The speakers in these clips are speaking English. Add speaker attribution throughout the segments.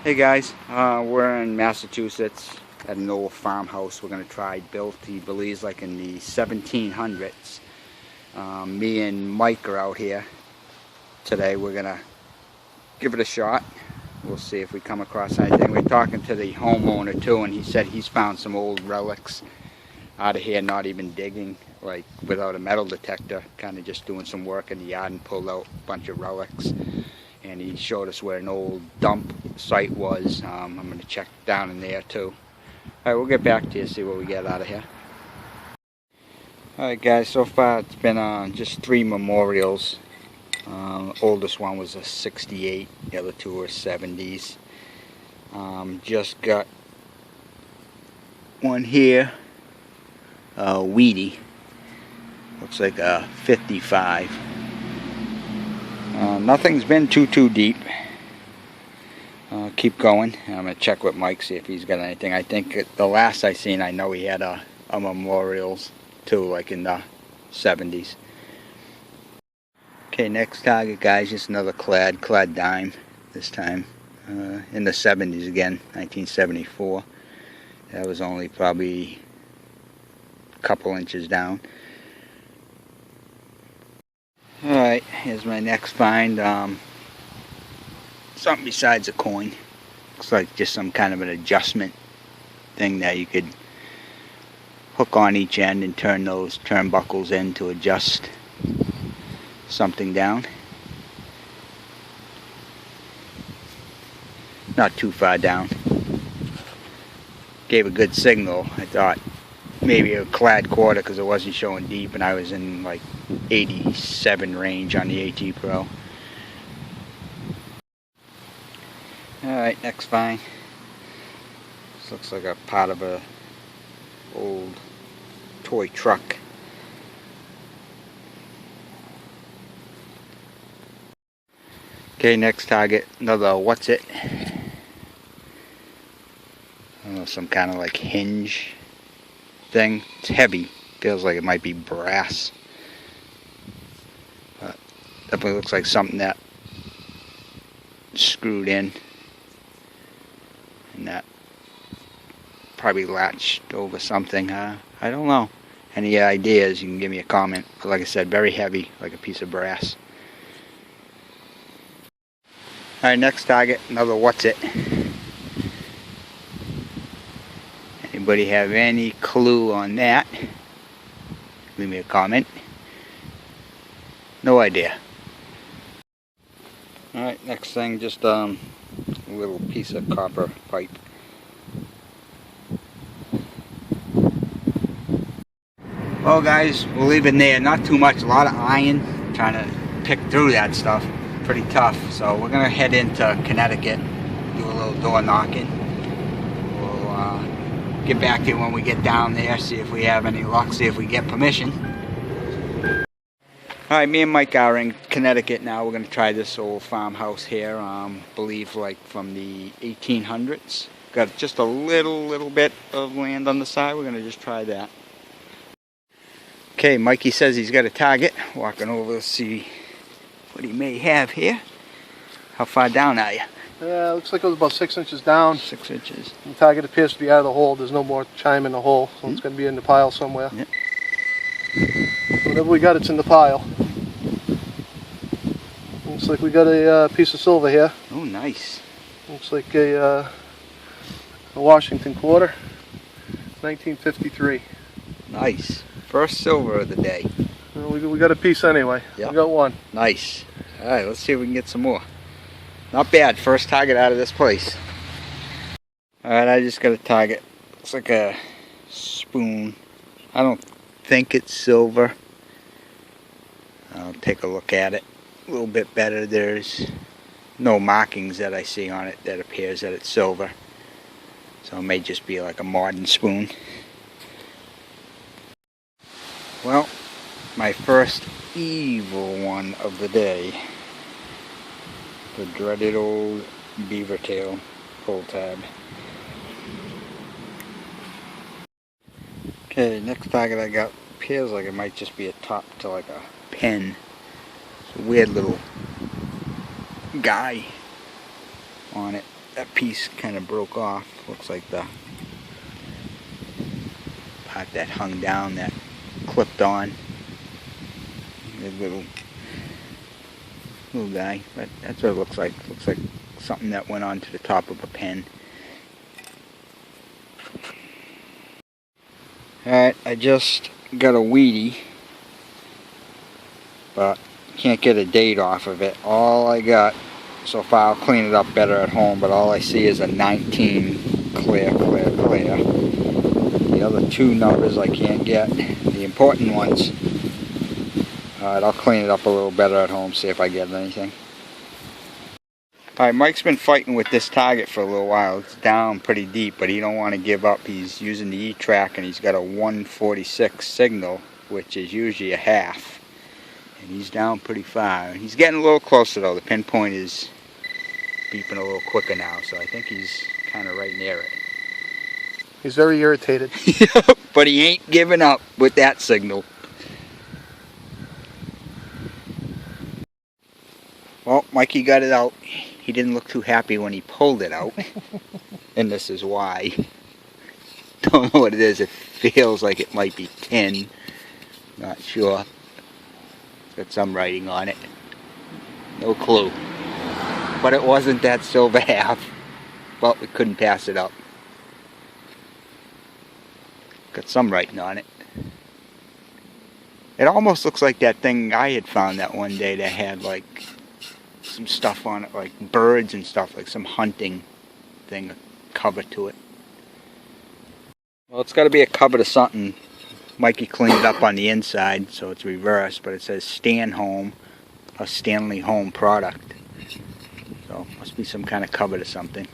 Speaker 1: Hey guys, we're in Massachusetts at an old farmhouse we're going to try, built, he believes, like in the 1700s. Me and Mike are out here today. We're going to give it a shot. We'll see if we come across anything. We're talking to the homeowner too, and he said he's found some old relics out of here, not even digging, like without a metal detector, kind of just doing some work in the yard and pulled out a bunch of relics. And he showed us where an old dump site was. I'm going to check down in there too. Alright, we'll get back to you, see what we get out of here. Alright guys, so far it's been just 3 memorials. Oldest one was a 68, the other 2 were 70s. Just got one here, weedy, looks like a 55. Nothing's been too deep. Keep going. I'm going to check with Mike, see if he's got anything. I think the last I seen, I know he had a memorials too, like in the 70s. Okay, next target, guys, just another clad dime this time. In the 70s again, 1974. That was only probably a couple inches down. Alright, here's my next find. Something besides a coin. Looks like just some kind of an adjustment thing that you could hook on each end and turn those turnbuckles in to adjust something down. Not too far down. Gave a good signal. I thought maybe a clad quarter because it wasn't showing deep, and I was in like 87 range on the AT Pro. Alright, next find. This looks like a part of a old toy truck. Okay, next target, another what's it? I don't know, some kind of like hinge thing. It's heavy. Feels like it might be brass. But definitely looks like something that screwed in. And that probably latched over something. I don't know. Any ideas, you can give me a comment. But like I said, very heavy, like a piece of brass. Alright, next target, another what's it? Anybody have any clue on that? Leave me a comment. No idea. Alright, next thing, just a little piece of copper pipe. Well guys, we'll leave it there. Not too much, a lot of iron. Trying to pick through that stuff. Pretty tough. So we're going to head into Connecticut. Do a little door knocking. We'll get back to you when we get down there. See if we have any luck. See if we get permission. Alright, me and Mike are in Connecticut now. We're going to try this old farmhouse here. Believe like from the 1800s. Got just a little bit of land on the side. We're going to just try that. Okay, Mikey says he's got a target. Walking over to see what he may have here. How far down are you?
Speaker 2: Looks like it was about 6 inches down.
Speaker 1: 6 inches.
Speaker 2: The target appears to be out of the hole. There's no more chime in the hole, so it's going to be in the pile somewhere.
Speaker 1: Yep.
Speaker 2: Whatever we got, it's in the pile. Looks like we got a piece of silver here.
Speaker 1: Oh, nice.
Speaker 2: Looks like a Washington quarter, 1953.
Speaker 1: Nice. First silver of the day.
Speaker 2: Well, we got a piece anyway.
Speaker 1: Yep.
Speaker 2: We got one.
Speaker 1: Nice. Alright, let's see if we can get some more. Not bad. First target out of this place. Alright, I just got a target. Looks like a spoon. I don't think it's silver. I'll take a look at it a little bit better. There's no markings that I see on it that appears that it's silver. So it may just be like a modern spoon. Well, my first evil one of the day. The dreaded old beaver tail pull tab. Okay, next target I got appears like it might just be a top to like a pen. It's a weird little guy on it. that piece kind of broke off. Looks like the part that hung down that clipped on. The little guy, but that's what it looks like. Looks like something that went onto the top of a pen. Alright, I just got a weedy, but can't get a date off of it. All I got so far, I'll clean it up better at home, but all I see is a 19 clear. The other two numbers I can't get, the important ones. Alright, I'll clean it up a little better at home, see if I get anything. Alright, Mike's been fighting with this target for a little while. It's down pretty deep, but he don't want to give up. He's using the E-track, and he's got a 146 signal, which is usually a half. And he's down pretty far. He's getting a little closer though. The pinpoint is beeping a little quicker now, so I think he's kind of right near it.
Speaker 2: He's very irritated.
Speaker 1: But he ain't giving up with that signal. Well, Mikey got it out. He didn't look too happy when he pulled it out. And this is why. Don't know what it is. It feels like it might be tin. Not sure. It's got some writing on it. No clue. But it wasn't that silver half. But we couldn't pass it up. Got some writing on it. It almost looks like that thing I had found that one day that had like some stuff on it, like birds and stuff, like some hunting thing, a cover to it. Well, it's got to be a cover to something. Mikey cleaned it up on the inside, so it's reversed, but it says Stan Home, a Stanley Home product. So, must be some kind of cover to something.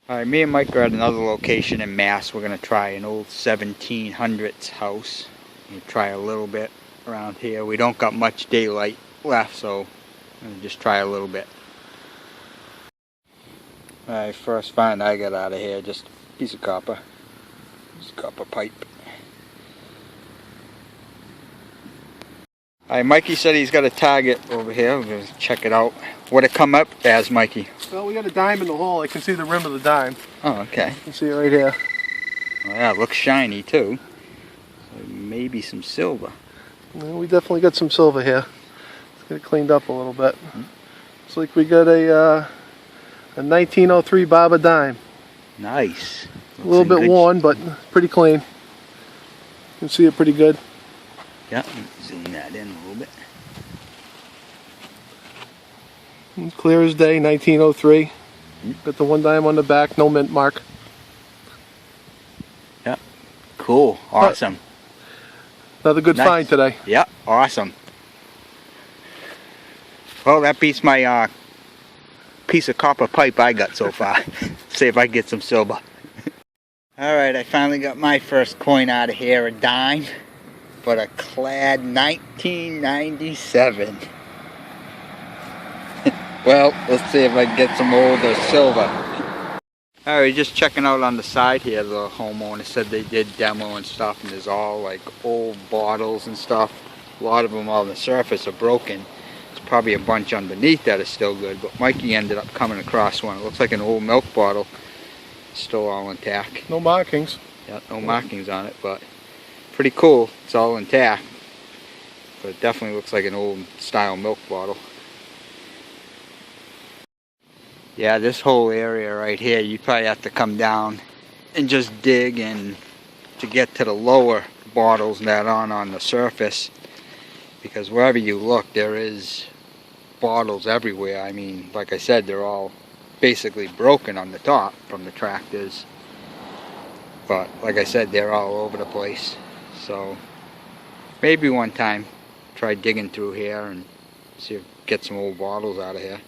Speaker 1: Alright, me and Mike are at another location in Mass. We're going to try an old 1700s house. We'll try a little bit around here. We don't got much daylight left, so I'm going to just try a little bit. Alright, first find I got out of here, just a piece of copper. Just copper pipe. Alright, Mikey said he's got a target over here. We're going to check it out. What'd it come up as, Mikey?
Speaker 2: Well, we got a dime in the hole. I can see the rim of the dime.
Speaker 1: Oh, okay.
Speaker 2: You can see it right here.
Speaker 1: Oh, yeah, it looks shiny too. So maybe some silver.
Speaker 2: Well, we definitely got some silver here. Let's get it cleaned up a little bit. Looks like we got a 1903 Barber dime.
Speaker 1: Nice.
Speaker 2: A little bit worn, but pretty clean. You can see it pretty good.
Speaker 1: Yeah, zoom that in a little bit.
Speaker 2: Clear as day, 1903. Got the one dime on the back, no mint mark.
Speaker 1: Yeah, cool, awesome.
Speaker 2: Another good find today.
Speaker 1: Yeah, awesome. Well, that beats my piece of copper pipe I got so far. See if I can get some silver. Alright, I finally got my first coin out of here, a dime, but a clad 1997. Well, let's see if I can get some older silver. Alright, just checking out on the side here. The homeowner said they did demo and stuff, and there's all like old bottles and stuff. A lot of them on the surface are broken. There's probably a bunch underneath that are still good, but Mikey ended up coming across one. It looks like an old milk bottle. Still all intact.
Speaker 2: No markings.
Speaker 1: Yeah, no markings on it, but pretty cool. It's all intact. But it definitely looks like an old style milk bottle. Yeah, this whole area right here, you probably have to come down and just dig and to get to the lower bottles that aren't on the surface, because wherever you look there is bottles everywhere. I mean, like I said, they're all basically broken on the top from the tractors, but like I said, they're all over the place. So maybe one time try digging through here and see if get some old bottles out of here.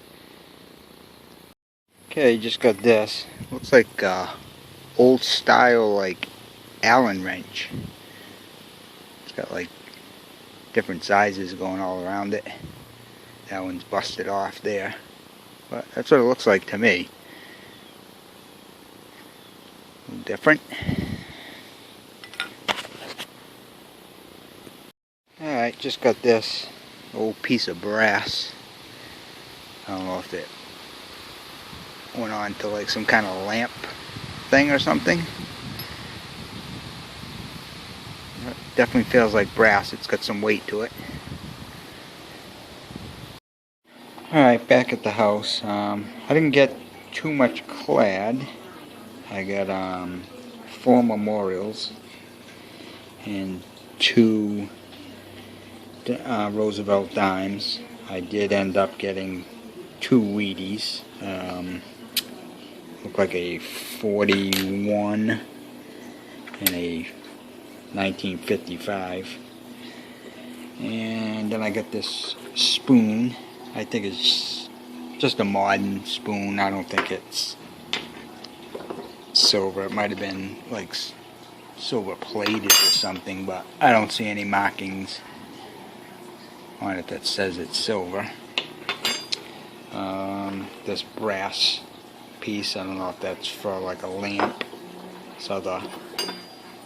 Speaker 1: Okay, just got this. Looks like old style like Allen wrench. It's got like different sizes going all around it. That one's busted off there. But that's what it looks like to me. A little different. Alright, just got this old piece of brass. I don't know if it went on to like some kind of lamp thing or something. It definitely feels like brass. It's got some weight to it. Alright, back at the house. I didn't get too much clad. I got 4 memorials and 2 Roosevelt dimes. I did end up getting 2 Wheaties. Look like a 41 and a 1955. And then I got this spoon. I think it's just a modern spoon. I don't think it's silver. It might have been like silver plated or something, but I don't see any markings on it that says it's silver. This brass piece, I don't know if that's for like a lamp. This other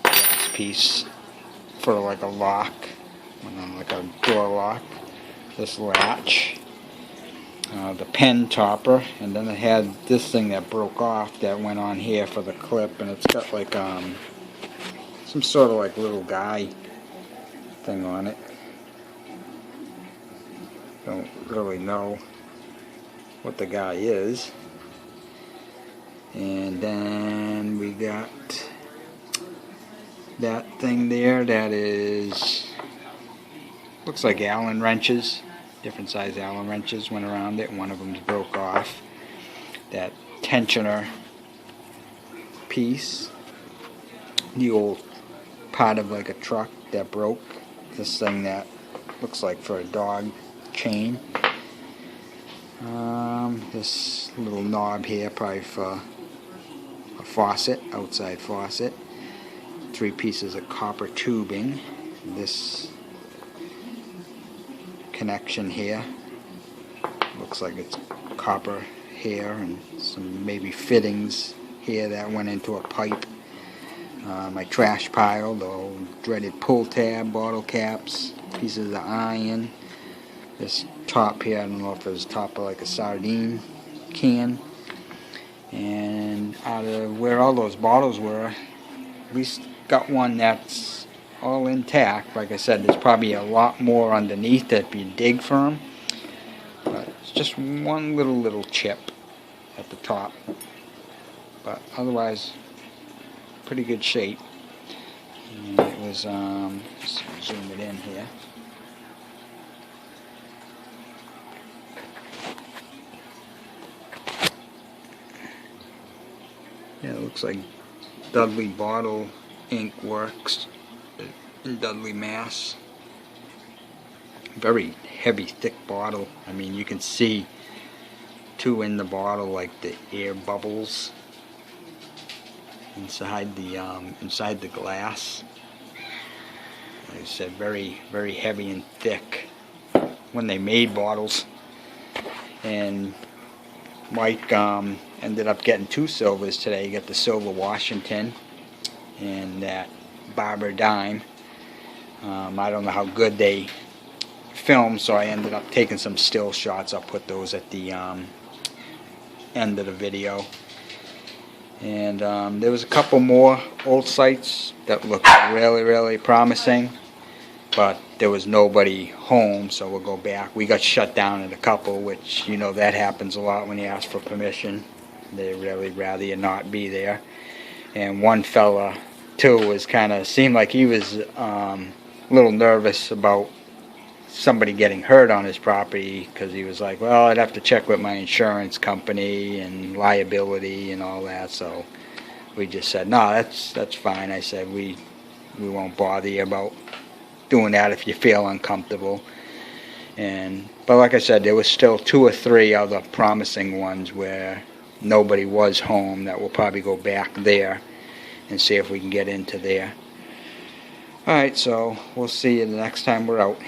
Speaker 1: brass piece for like a lock, like a door lock. This latch. The pen topper, and then it had this thing that broke off that went on here for the clip, and it's got like some sort of like little guy thing on it. Don't really know what the guy is. And then we got that thing there that is, looks like Allen wrenches. Different size Allen wrenches went around it. One of them broke off. That tensioner piece, the old part of like a truck that broke. This thing that looks like for a dog chain. This little knob here, probably for a faucet, outside faucet. 3 pieces of copper tubing. This connection here looks like it's copper here, and some maybe fittings here that went into a pipe. My trash pile, the old dreaded pull tab, bottle caps, pieces of iron. This top here, I don't know if it was top of like a sardine can. And out of where all those bottles were, at least got one that's all intact. Like I said, there's probably a lot more underneath if you dig for them, but it's just one little chip at the top, but otherwise pretty good shape. And it was let's zoom it in here. Yeah, it looks like Dudley Bottle Ink Works in Dudley, Mass. Very heavy, thick bottle. I mean, you can see too in the bottle, like the air bubbles inside the glass. Like I said, very heavy and thick when they made bottles. And Mike ended up getting 2 silvers today. He got the silver Washington and that Barber dime. I don't know how good they film, so I ended up taking some still shots. I'll put those at the end of the video. And there was a couple more old sites that looked really promising, but there was nobody home, so we'll go back. We got shut down at a couple, which, you know, that happens a lot when you ask for permission. They really rather you not be there. And one fella too was seemed like he was a little nervous about somebody getting hurt on his property, because he was like, well, I'd have to check with my insurance company and liability and all that. So we just said, no, that's fine. I said, we won't bother you about doing that if you feel uncomfortable. But like I said, there was still 2 or 3 other promising ones where nobody was home that we'll probably go back there and see if we can get into there. Alright, so we'll see you the next time we're out.